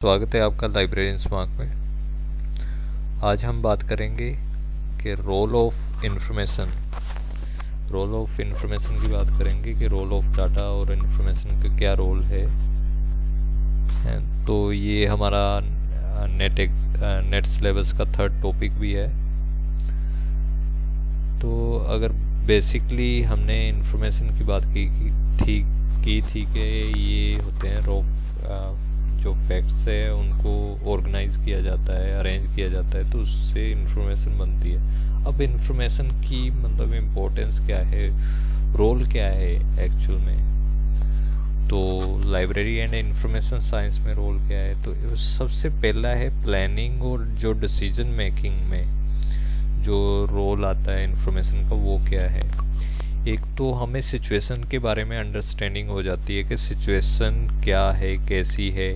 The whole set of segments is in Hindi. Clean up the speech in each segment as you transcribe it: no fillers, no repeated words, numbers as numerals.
स्वागत है आपका लाइब्रेरियन स्मार्ट में। आज हम बात करेंगे कि रोल ऑफ इंफॉर्मेशन की बात करेंगे कि रोल ऑफ डाटा और इंफॉर्मेशन का क्या रोल है। तो ये हमारा नेट सिलेबस का थर्ड टॉपिक भी है। तो अगर बेसिकली हमने इंफॉर्मेशन की बात की थी कि ये होते हैं जो फैक्ट्स है उनको ऑर्गेनाइज किया जाता है, अरेंज किया जाता है, तो उससे इंफॉर्मेशन बनती है। अब इंफॉर्मेशन की मतलब इम्पोर्टेंस क्या है, रोल क्या है एक्चुअल में, तो लाइब्रेरी एंड इंफॉर्मेशन साइंस में रोल क्या है। तो सबसे पहला है प्लानिंग और जो डिसीजन मेकिंग में जो रोल आता है इंफॉर्मेशन का वो क्या है। एक तो हमें सिचुएशन के बारे में अंडरस्टैंडिंग हो जाती है कि सिचुएशन क्या है, कैसी है,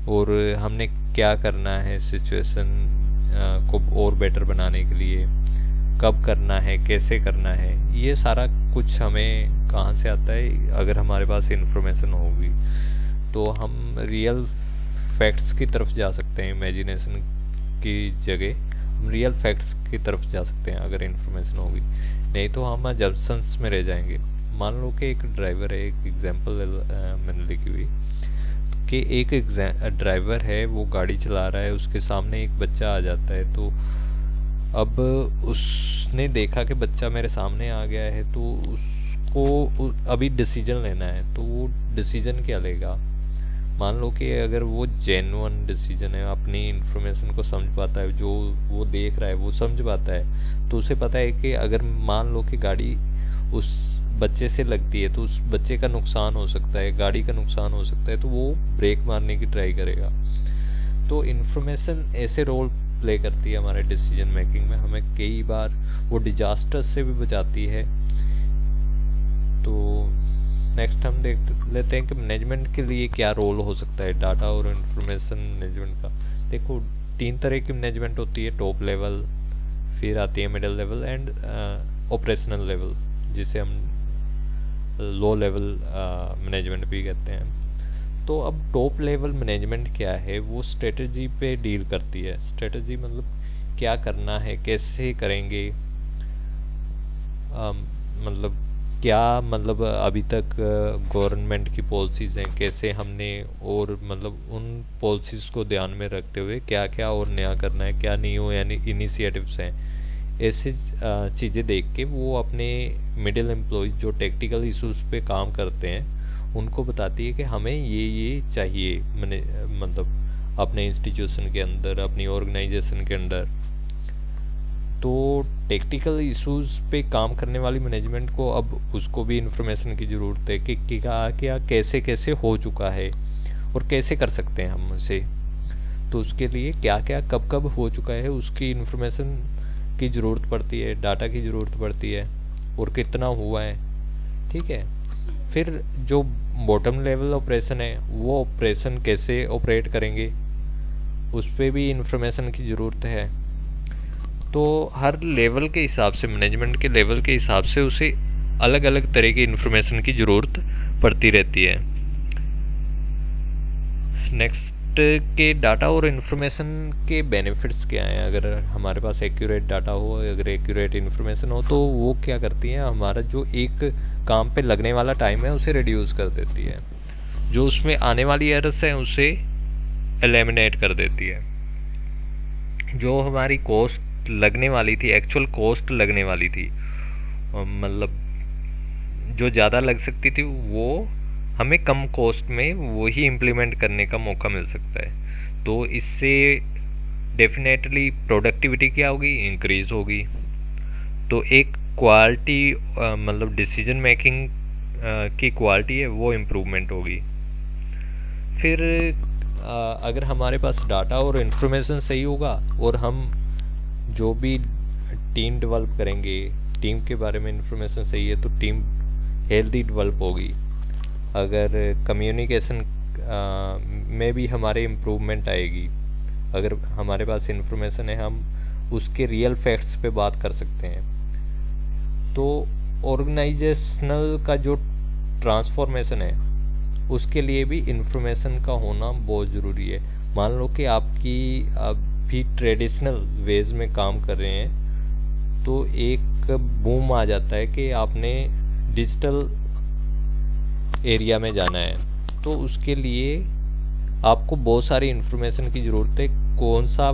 और हमने क्या करना है सिचुएशन को और बेटर बनाने के लिए, कब करना है, कैसे करना है। ये सारा कुछ हमें कहाँ से आता है, अगर हमारे पास इंफॉर्मेशन होगी तो हम रियल फैक्ट्स की तरफ जा सकते हैं। इमेजिनेशन की जगह हम रियल फैक्ट्स की तरफ जा सकते हैं अगर इंफॉर्मेशन होगी, नहीं तो हम अजम्पशंस में रह जाएंगे। मान लो कि एक ड्राइवर है, एक एग्जांपल मैंने लिखी हुई कि एक ड्राइवर है, वो गाड़ी चला रहा है, उसके सामने एक बच्चा आ जाता है। तो अब उसने देखा कि बच्चा मेरे सामने आ गया है, तो उसको अभी डिसीजन लेना है। तो वो डिसीजन क्या लेगा, मान लो कि अगर वो जेन्युइन डिसीजन है, अपनी इन्फॉर्मेशन को समझ पाता है, जो वो देख रहा है वो समझ पाता है, तो उसे पता है कि अगर मान लो कि गाड़ी उस बच्चे से लगती है तो उस बच्चे का नुकसान हो सकता है, गाड़ी का नुकसान हो सकता है, तो वो ब्रेक मारने की ट्राई करेगा। तो इन्फॉर्मेशन ऐसे रोल प्ले करती है हमारे डिसीजन मेकिंग में, हमें कई बार वो डिजास्टर से भी बचाती है। तो नेक्स्ट हम देख लेते हैं कि मैनेजमेंट के लिए क्या रोल हो सकता है डाटा और इंफॉर्मेशन मैनेजमेंट का। देखो 3 तरह की मैनेजमेंट होती है, टॉप लेवल, फिर आती है middle level and operational level, जिसे हम लो लेवल मैनेजमेंट भी कहते हैं। तो अब टॉप लेवल मैनेजमेंट क्या है, वो स्ट्रेटजी पे डील करती है। स्ट्रेटजी मतलब क्या करना है, कैसे करेंगे, मतलब अभी तक गवर्नमेंट की पॉलिसीज़ हैं, कैसे हमने और मतलब उन पॉलिसीज़ को ध्यान में रखते हुए क्या क्या और नया करना है, क्या न्यू यानी इनिशिएटिव्स हैं, ऐसी चीज़ें देख के वो अपने मिडिल एम्प्लॉयज़ जो टेक्निकल इश्यूज़ पे काम करते हैं उनको बताती है कि हमें ये चाहिए, मतलब अपने इंस्टीट्यूशन के अंदर, अपनी ऑर्गेनाइजेशन के अंदर। तो टेक्निकल इश्यूज़ पे काम करने वाली मैनेजमेंट को अब उसको भी इंफॉर्मेशन की ज़रूरत है कि क्या कैसे कैसे हो चुका है और कैसे कर सकते हैं हम उसे। तो उसके लिए क्या क्या कब कब हो चुका है उसकी इंफॉर्मेशन की ज़रूरत पड़ती है, डाटा की ज़रूरत पड़ती है, और कितना हुआ है। ठीक है, फिर जो बॉटम लेवल ऑपरेशन है वो ऑपरेशन कैसे ऑपरेट करेंगे उस पर भी इंफॉर्मेशन की ज़रूरत है। तो हर लेवल के हिसाब से, मैनेजमेंट के लेवल के हिसाब से उसे अलग अलग तरह की इंफॉर्मेशन की ज़रूरत पड़ती रहती है। नेक्स्ट के डाटा और इन्फॉर्मेशन के बेनिफिट्स क्या हैं। अगर हमारे पास एक्यूरेट डाटा हो, अगर एक्यूरेट इन्फॉर्मेशन हो, तो वो क्या करती है, हमारा जो एक काम पे लगने वाला टाइम है उसे रिड्यूस कर देती है, जो उसमें आने वाली एरर्स हैं उसे एलिमिनेट कर देती है। जो हमारी कॉस्ट लगने वाली थी, एक्चुअल कॉस्ट लगने वाली थी, मतलब जो ज़्यादा लग सकती थी, वो हमें कम कॉस्ट में वही इम्प्लीमेंट करने का मौका मिल सकता है। तो इससे डेफिनेटली प्रोडक्टिविटी क्या होगी, इंक्रीज़ होगी। तो एक क्वालिटी मतलब डिसीजन मेकिंग की क्वालिटी है वो इम्प्रूवमेंट होगी। फिर अगर हमारे पास डाटा और इन्फॉर्मेशन सही होगा और हम जो भी टीम डेवलप करेंगे, टीम के बारे में इन्फॉर्मेशन सही है तो टीम हेल्दी डेवलप होगी। अगर कम्युनिकेशन में भी हमारे इम्प्रूवमेंट आएगी। अगर हमारे पास इन्फॉर्मेशन है, हम उसके रियल फैक्ट्स पे बात कर सकते हैं। तो ऑर्गेनाइजेशनल का जो ट्रांसफॉर्मेशन है उसके लिए भी इंफॉर्मेशन का होना बहुत ज़रूरी है। मान लो कि आपकी अभी ट्रेडिशनल वेज में काम कर रहे हैं, तो एक बूम आ जाता है कि आपने डिजिटल एरिया में जाना है, तो उसके लिए आपको बहुत सारी इन्फॉर्मेशन की ज़रूरत है। कौन सा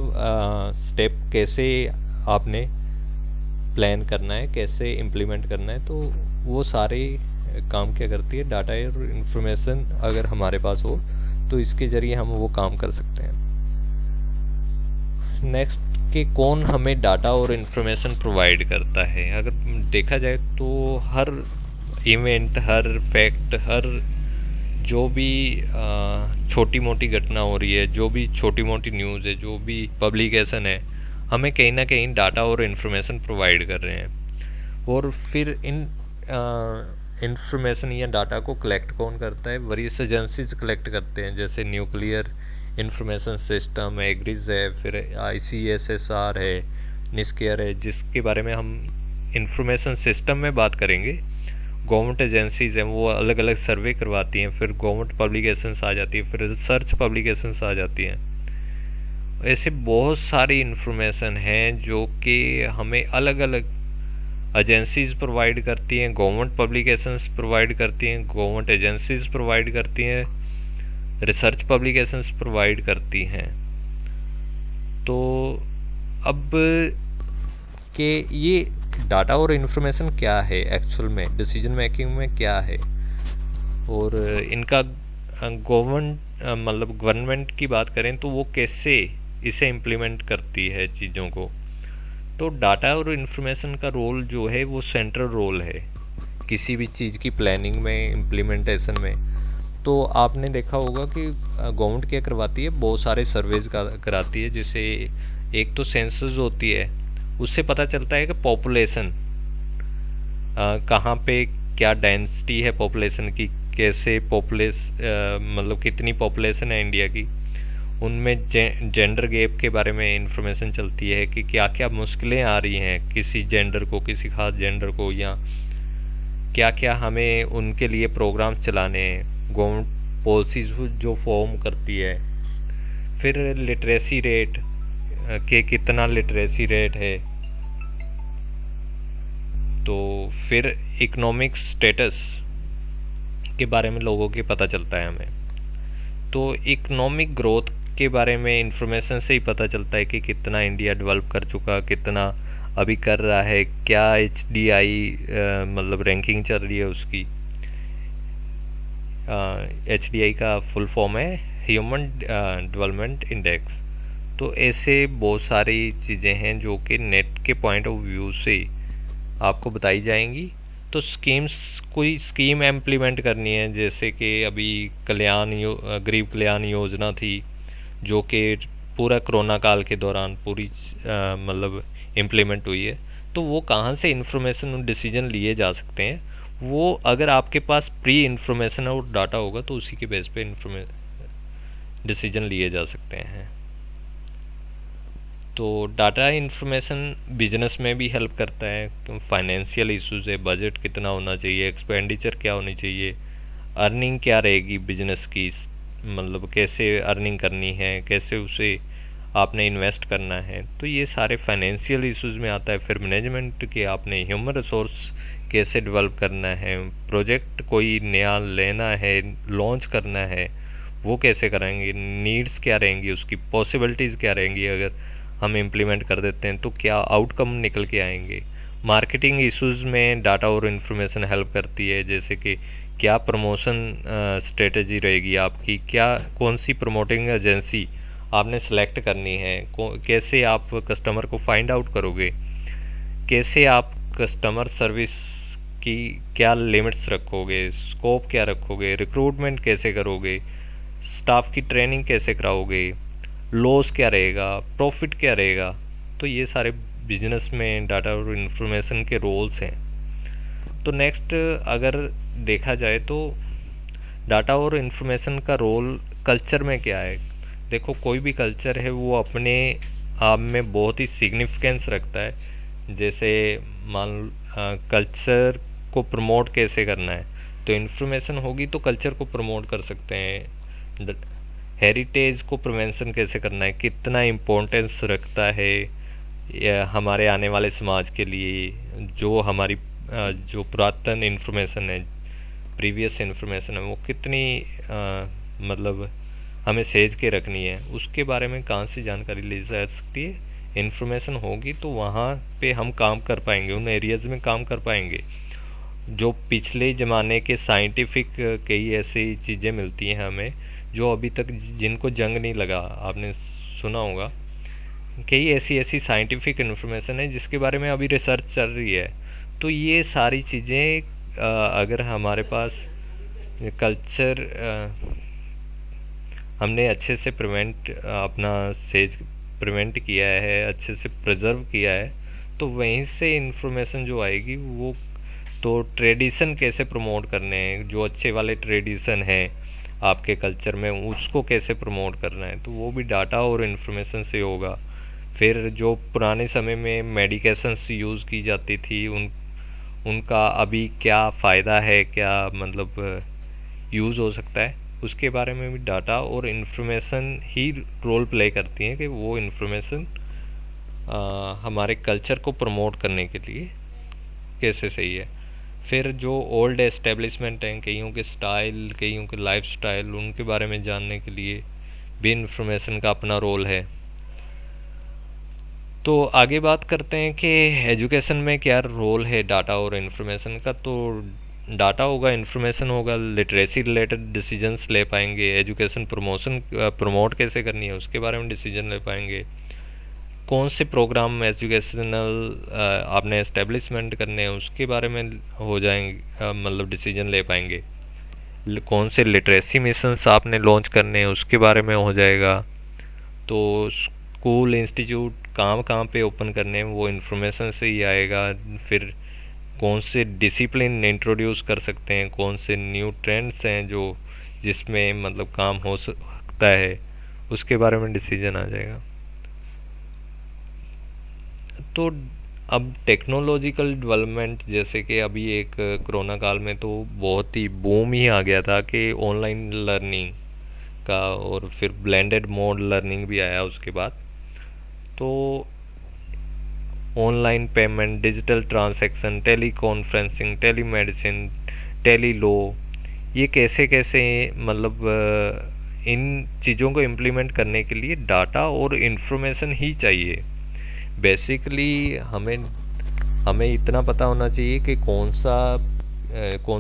स्टेप कैसे आपने प्लान करना है, कैसे इम्प्लीमेंट करना है, तो वो सारे काम क्या करती है, डाटा और इन्फॉर्मेशन अगर हमारे पास हो तो इसके ज़रिए हम वो काम कर सकते हैं। नेक्स्ट कि कौन हमें डाटा और इन्फॉर्मेशन प्रोवाइड करता है। अगर देखा जाए तो हर इवेंट, हर फैक्ट, हर जो भी छोटी मोटी घटना हो रही है, जो भी छोटी मोटी न्यूज़ है, जो भी पब्लिकेशन है, हमें कहीं ना कहीं डाटा और इन्फॉर्मेशन प्रोवाइड कर रहे हैं। और फिर इन इंफॉर्मेशन या डाटा को कलेक्ट कौन करता है, वेरियस एजेंसीज कलेक्ट करते हैं, जैसे न्यूक्लियर इंफॉर्मेशन सिस्टम, एग्रीज है, फिर ICSSR है, निस्केयर है, जिसके बारे में हम इंफॉर्मेशन सिस्टम में बात करेंगे। गवर्नमेंट एजेंसीज़ हैं, वो अलग अलग सर्वे करवाती हैं, फिर गवर्नमेंट पब्लिकेशंस आ जाती है, फिर रिसर्च पब्लिकेशंस आ जाती हैं। ऐसे बहुत सारी इंफॉर्मेशन हैं जो कि हमें अलग अलग एजेंसीज़ प्रोवाइड करती हैं, गवर्नमेंट पब्लिकेशंस प्रोवाइड करती हैं, गवर्नमेंट एजेंसीज़ प्रोवाइड करती हैं, रिसर्च पब्लिकेशंस प्रोवाइड करती हैं। तो अब कि ये डाटा और इन्फॉर्मेशन क्या है एक्चुअल में, डिसीजन मेकिंग में क्या है, और इनका गवर्नमेंट की बात करें तो वो कैसे इसे इम्प्लीमेंट करती है चीज़ों को। तो डाटा और इन्फॉर्मेशन का रोल जो है वो सेंट्रल रोल है किसी भी चीज़ की प्लानिंग में, इम्प्लीमेंटेशन में। तो आपने देखा होगा कि गवर्नमेंट क्या करवाती है, बहुत सारे सर्वेज कराती है, जिसे एक तो सेंसस होती है, उससे पता चलता है कि पॉपुलेशन कहाँ पे क्या डेंसिटी है पॉपुलेशन की, कैसे मतलब कितनी पॉपुलेशन है इंडिया की, उनमें जेंडर गैप के बारे में इंफॉर्मेशन चलती है कि क्या क्या मुश्किलें आ रही हैं किसी जेंडर को, किसी खास जेंडर को, या क्या क्या हमें उनके लिए प्रोग्राम्स चलाने हैं, गवर्नमेंट पॉलिसीज़ जो फॉर्म करती है। फिर लिटरेसी रेट के कितना लिटरेसी रेट है, तो फिर इकोनॉमिक स्टेटस के बारे में लोगों के पता चलता है हमें। तो इकोनॉमिक ग्रोथ के बारे में इंफॉर्मेशन से ही पता चलता है कि कितना इंडिया डेवलप कर चुका, कितना अभी कर रहा है, क्या HDI मतलब रैंकिंग चल रही है उसकी। HDI का फुल फॉर्म है ह्यूमन डेवलपमेंट इंडेक्स। तो ऐसे बहुत सारी चीज़ें हैं जो कि नेट के पॉइंट ऑफ व्यू से आपको बताई जाएंगी। तो कोई स्कीम इम्प्लीमेंट करनी है, जैसे कि अभी गरीब कल्याण योजना थी, जो कि पूरा कोरोना काल के दौरान पूरी मतलब इम्प्लीमेंट हुई है। तो वो कहाँ से इंफॉर्मेशन डिसीजन लिए जा सकते हैं, वो अगर आपके पास प्री इंफॉर्मेशन और डाटा होगा तो उसी के बेस पे डिसीजन लिए जा सकते हैं। तो डाटा इन्फॉर्मेशन बिजनेस में भी हेल्प करता है। फाइनेंशियल इश्यूज़ है, बजट कितना होना चाहिए, एक्सपेंडिचर क्या होनी चाहिए, अर्निंग क्या रहेगी बिजनेस की, मतलब कैसे अर्निंग करनी है, कैसे उसे आपने इन्वेस्ट करना है। तो ये सारे फाइनेंशियल इश्यूज़ में आता है। फिर मैनेजमेंट के आपने ह्यूमन रिसोर्स कैसे डेवलप करना है, प्रोजेक्ट कोई नया लेना है, लॉन्च करना है, वो कैसे करेंगे, नीड्स क्या रहेंगी, उसकी पॉसिबिलिटीज़ क्या रहेंगी, अगर हम इम्प्लीमेंट कर देते हैं तो क्या आउटकम निकल के आएंगे। मार्केटिंग इश्यूज़ में डाटा और इन्फॉर्मेशन हेल्प करती है, जैसे कि क्या प्रमोशन स्ट्रेटजी रहेगी आपकी, कौन सी प्रमोटिंग एजेंसी आपने सेलेक्ट करनी है, कैसे आप कस्टमर को फाइंड आउट करोगे, कैसे आप कस्टमर सर्विस की क्या लिमिट्स रखोगे, स्कोप क्या रखोगे, रिक्रूटमेंट कैसे करोगे, स्टाफ की ट्रेनिंग कैसे कराओगे, लॉस क्या रहेगा, प्रॉफिट क्या रहेगा। तो ये सारे बिजनेस में डाटा और इन्फॉर्मेशन के रोल्स हैं। तो नेक्स्ट अगर देखा जाए तो डाटा और इन्फॉर्मेशन का रोल कल्चर में क्या है। देखो, कोई भी कल्चर है वो अपने आप में बहुत ही सिग्निफिकेंस रखता है। जैसे मान कल्चर को प्रमोट कैसे करना है, तो इन्फॉर्मेशन होगी तो कल्चर को प्रमोट कर सकते हैं। हेरिटेज को प्रिवेंशन कैसे करना है, कितना इम्पोर्टेंस रखता है या हमारे आने वाले समाज के लिए, जो हमारी जो पुरातन इन्फॉर्मेशन है, प्रीवियस इन्फॉर्मेशन है, वो कितनी मतलब हमें सेज के रखनी है, उसके बारे में कहाँ से जानकारी ली जा सकती है। इन्फॉर्मेशन होगी तो वहाँ पे हम काम कर पाएंगे, उन एरियाज़ में काम कर पाएंगे। जो पिछले ज़माने के साइंटिफिक कई ऐसी चीज़ें मिलती हैं हमें जो अभी तक जिनको जंग नहीं लगा, आपने सुना होगा कई ऐसी साइंटिफिक इन्फॉर्मेशन है जिसके बारे में अभी रिसर्च चल रही है। तो ये सारी चीज़ें अगर हमारे पास कल्चर हमने अच्छे से अपना सेज प्रिवेंट किया है, अच्छे से प्रिजर्व किया है, तो वहीं से इन्फॉर्मेशन जो आएगी वो तो ट्रेडिशन कैसे प्रमोट करने हैं, जो अच्छे वाले ट्रेडिशन हैं आपके कल्चर में उसको कैसे प्रमोट करना है, तो वो भी डाटा और इन्फॉर्मेशन से होगा। फिर जो पुराने समय में मेडिकेशंस यूज़ की जाती थी उनका अभी क्या फ़ायदा है, क्या मतलब यूज़ हो सकता है, उसके बारे में भी डाटा और इन्फॉर्मेशन ही रोल प्ले करती हैं कि वो इन्फॉर्मेशन हमारे कल्चर को प्रमोट करने के लिए कैसे सही है। फिर जो ओल्ड एस्टेब्लिशमेंट हैं, कईयों के स्टाइल, कईयों के लाइफ स्टाइल, उनके बारे में जानने के लिए भी इन्फॉर्मेशन का अपना रोल है। तो आगे बात करते हैं कि एजुकेशन में क्या रोल है डाटा और इन्फॉर्मेशन का। तो डाटा होगा, इन्फॉर्मेशन होगा, लिटरेसी रिलेटेड डिसीजंस ले पाएंगे, एजुकेशन प्रमोट कैसे करनी है उसके बारे में डिसीजन ले पाएंगे, कौन से प्रोग्राम एजुकेशनल आपने एस्टेब्लिशमेंट करने हैं उसके बारे में हो जाएंगे, मतलब डिसीजन ले पाएंगे, कौन से लिटरेसी मिशंस आपने लॉन्च करने हैं उसके बारे में हो जाएगा। तो स्कूल इंस्टीट्यूट कहाँ पे ओपन करने हैं वो इन्फॉर्मेशन से ही आएगा। फिर कौन से डिसिप्लिन इंट्रोड्यूस कर सकते हैं, कौन से न्यू ट्रेंड्स हैं जो जिसमें मतलब काम हो सकता है, उसके बारे में डिसीजन आ जाएगा। तो अब टेक्नोलॉजिकल डेवलपमेंट, जैसे कि अभी एक कोरोना काल में तो बहुत ही बूम ही आ गया था कि ऑनलाइन लर्निंग का, और फिर ब्लेंडेड मोड लर्निंग भी आया उसके बाद। तो online payment, digital transaction, teleconferencing, telemedicine, tele law, ये कैसे कैसे मतलब इन चीज़ों को इम्प्लीमेंट करने के लिए डाटा और इन्फॉर्मेशन ही चाहिए। बेसिकली हमें इतना पता होना चाहिए कि कौन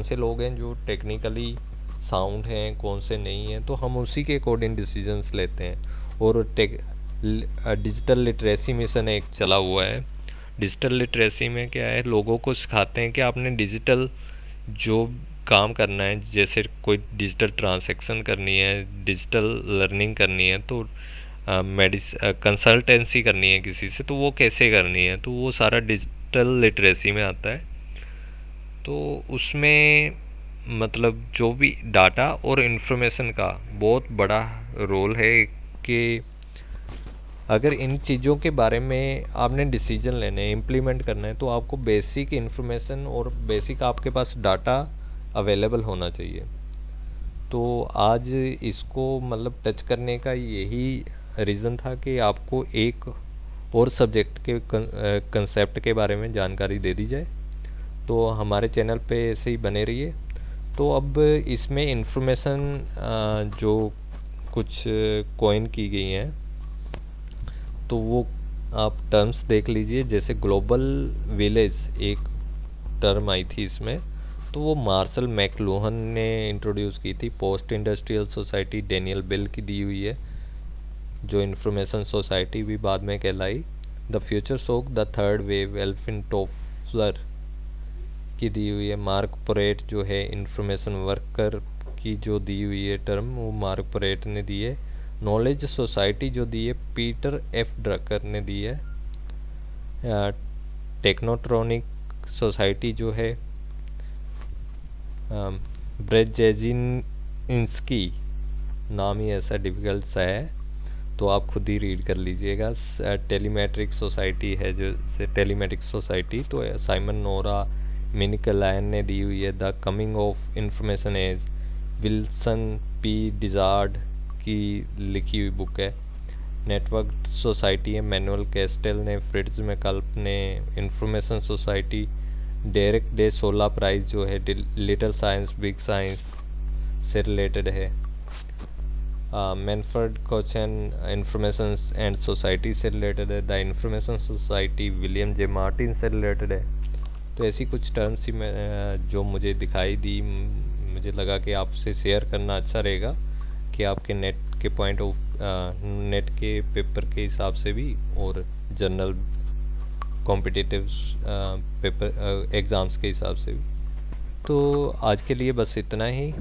से लोग हैं जो टेक्निकली साउंड हैं, कौन से नहीं हैं, तो हम उसी के अकॉर्डिंग डिसीजंस लेते हैं। और डिजिटल लिटरेसी मिशन एक चला हुआ है। डिजिटल लिटरेसी में क्या है, लोगों को सिखाते हैं कि आपने डिजिटल जो काम करना है, जैसे कोई डिजिटल ट्रांजैक्शन करनी है, डिजिटल लर्निंग करनी है, तो कंसल्टेंसी करनी है किसी से, तो वो कैसे करनी है, तो वो सारा डिजिटल लिटरेसी में आता है। तो उसमें मतलब जो भी डाटा और इन्फॉर्मेशन का बहुत बड़ा रोल है कि अगर इन चीज़ों के बारे में आपने डिसीजन लेने, इम्प्लीमेंट करना है, तो आपको बेसिक इन्फॉर्मेशन और बेसिक आपके पास डाटा अवेलेबल होना चाहिए। तो आज इसको मतलब टच करने का यही रीज़न था कि आपको एक और सब्जेक्ट के कंसेप्ट के बारे में जानकारी दे दी जाए। तो हमारे चैनल पे ऐसे ही बने रहिए। तो अब इसमें इन्फॉर्मेशन जो कुछ कॉइन की गई हैं, तो वो आप टर्म्स देख लीजिए। जैसे ग्लोबल विलेज एक टर्म आई थी इसमें, तो वो मार्शल मैकलुहन ने इंट्रोड्यूस की थी। Post industrial society Daniel Bell की दी हुई है, जो इन्फॉर्मेशन सोसाइटी भी बाद में कहलाई। The future shock the third wave Alvin Toffler की दी हुई है। मार्क पोरेट जो है इन्फॉर्मेशन वर्कर की जो दी हुई है टर्म, वो मार्क पोरेट ने दी है। नॉलेज सोसाइटी जो दी है पीटर एफ ड्रकर ने दी है। टेक्नोट्रॉनिक सोसाइटी जो है ब्रेजेजिनस्की, नाम ही ऐसा डिफ़िकल्ट सा है, तो आप खुद ही रीड कर लीजिएगा। टेलीमेट्रिक सोसाइटी है, जैसे टेलीमेट्रिक सोसाइटी, तो साइमन नोरा मिनी कलायन ने दी हुई है। The coming of information age, Wilson P Dizard की लिखी हुई बुक है। नेटवर्क सोसाइटी है, मैनुअल कैस्टेल ने, फ्रिट्ज मैकल्प ने। Information society, Derek de Solla Price जो है लिटिल साइंस बिग साइंस से रिलेटेड है। Manfred Kochen information and society से रिलेटेड है। The information society William J Martin से रिलेटेड है। तो ऐसी कुछ टर्म्स ही मैं जो मुझे दिखाई दी, मुझे लगा कि आपसे शेयर करना अच्छा रहेगा कि आपके नेट के पॉइंट ऑफ नेट के पेपर के हिसाब से भी और जनरल कॉम्पिटिटिव पेपर एग्ज़ाम्स के हिसाब से भी। तो आज के लिए बस इतना ही।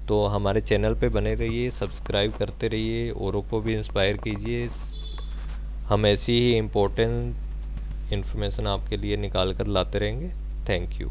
तो हमारे चैनल पे बने रहिए, सब्सक्राइब करते रहिए, औरों को भी इंस्पायर कीजिए। हम ऐसी ही इम्पोर्टेंट इन्फॉर्मेशन आपके लिए निकाल कर लाते रहेंगे। Thank you.